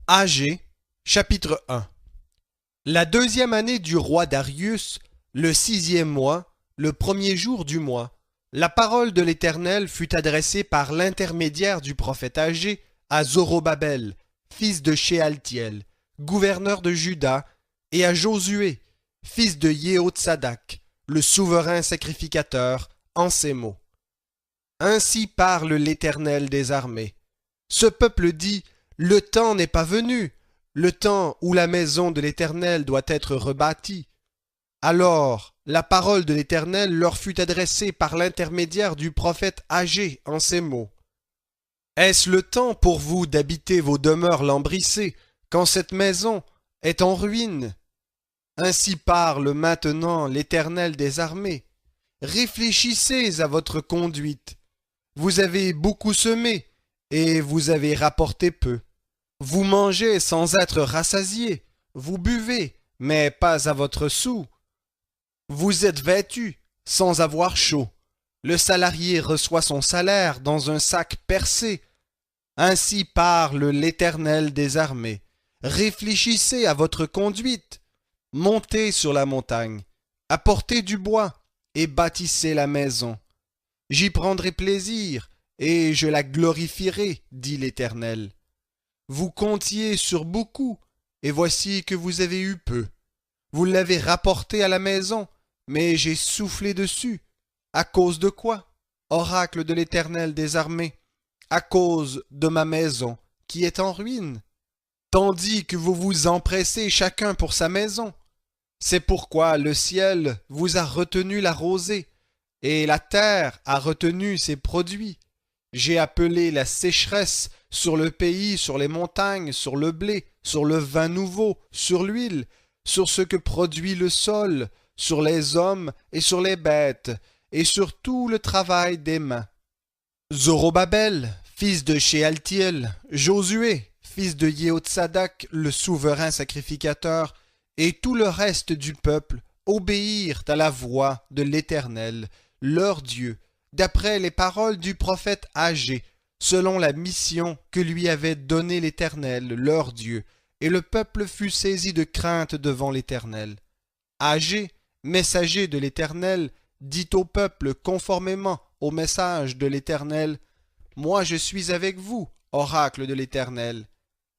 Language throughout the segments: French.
Agé, chapitre 1. La deuxième année du roi Darius, le sixième mois, le premier jour du mois, la parole de l'Éternel fut adressée par l'intermédiaire du prophète Agé à Zorobabel, fils de Shealtiel, gouverneur de Juda, et à Josué, fils de Yehotsadak, le souverain sacrificateur, en ces mots. Ainsi parle l'Éternel des armées. Ce peuple dit: le temps n'est pas venu, le temps où la maison de l'Éternel doit être rebâtie. Alors la parole de l'Éternel leur fut adressée par l'intermédiaire du prophète Agé en ces mots. Est-ce le temps pour vous d'habiter vos demeures lambrissées, quand cette maison est en ruine? Ainsi parle maintenant l'Éternel des armées. Réfléchissez à votre conduite. Vous avez beaucoup semé, et vous avez rapporté peu. Vous mangez sans être rassasiés, vous buvez, mais pas à votre soûl. Vous êtes vêtus sans avoir chaud. Le salarié reçoit son salaire dans un sac percé. Ainsi parle l'Éternel des armées. Réfléchissez à votre conduite. Montez sur la montagne, apportez du bois et bâtissez la maison. J'y prendrai plaisir et je la glorifierai, dit l'Éternel. Vous comptiez sur beaucoup, et voici que vous avez eu peu. Vous l'avez rapporté à la maison, mais j'ai soufflé dessus. À cause de quoi? Oracle de l'Éternel des armées. À cause de ma maison, qui est en ruine. Tandis que vous vous empressez chacun pour sa maison. C'est pourquoi le ciel vous a retenu la rosée, et la terre a retenu ses produits. J'ai appelé la sécheresse sur le pays, sur les montagnes, sur le blé, sur le vin nouveau, sur l'huile, sur ce que produit le sol, sur les hommes et sur les bêtes, et sur tout le travail des mains. Zorobabel, fils de Shealtiel, Josué, fils de Yehotsadak, le souverain sacrificateur, et tout le reste du peuple obéirent à la voix de l'Éternel, leur Dieu, d'après les paroles du prophète Agé, selon la mission que lui avait donnée l'Éternel, leur Dieu, et le peuple fut saisi de crainte devant l'Éternel. Agé, messager de l'Éternel, dit au peuple conformément au message de l'Éternel: Moi je suis avec vous, oracle de l'Éternel.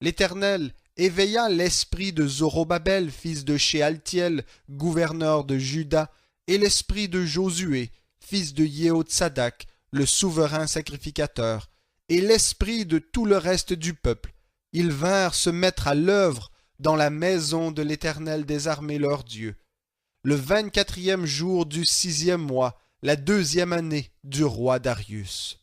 L'Éternel éveilla l'esprit de Zorobabel, fils de Shealtiel, gouverneur de Juda, et l'esprit de Josué, fils de Yehotsadak, le souverain sacrificateur, et l'esprit de tout le reste du peuple. Ils vinrent se mettre à l'œuvre dans la maison de l'Éternel des armées leur Dieu. Le 24e jour du 6e mois, la deuxième année du roi Darius.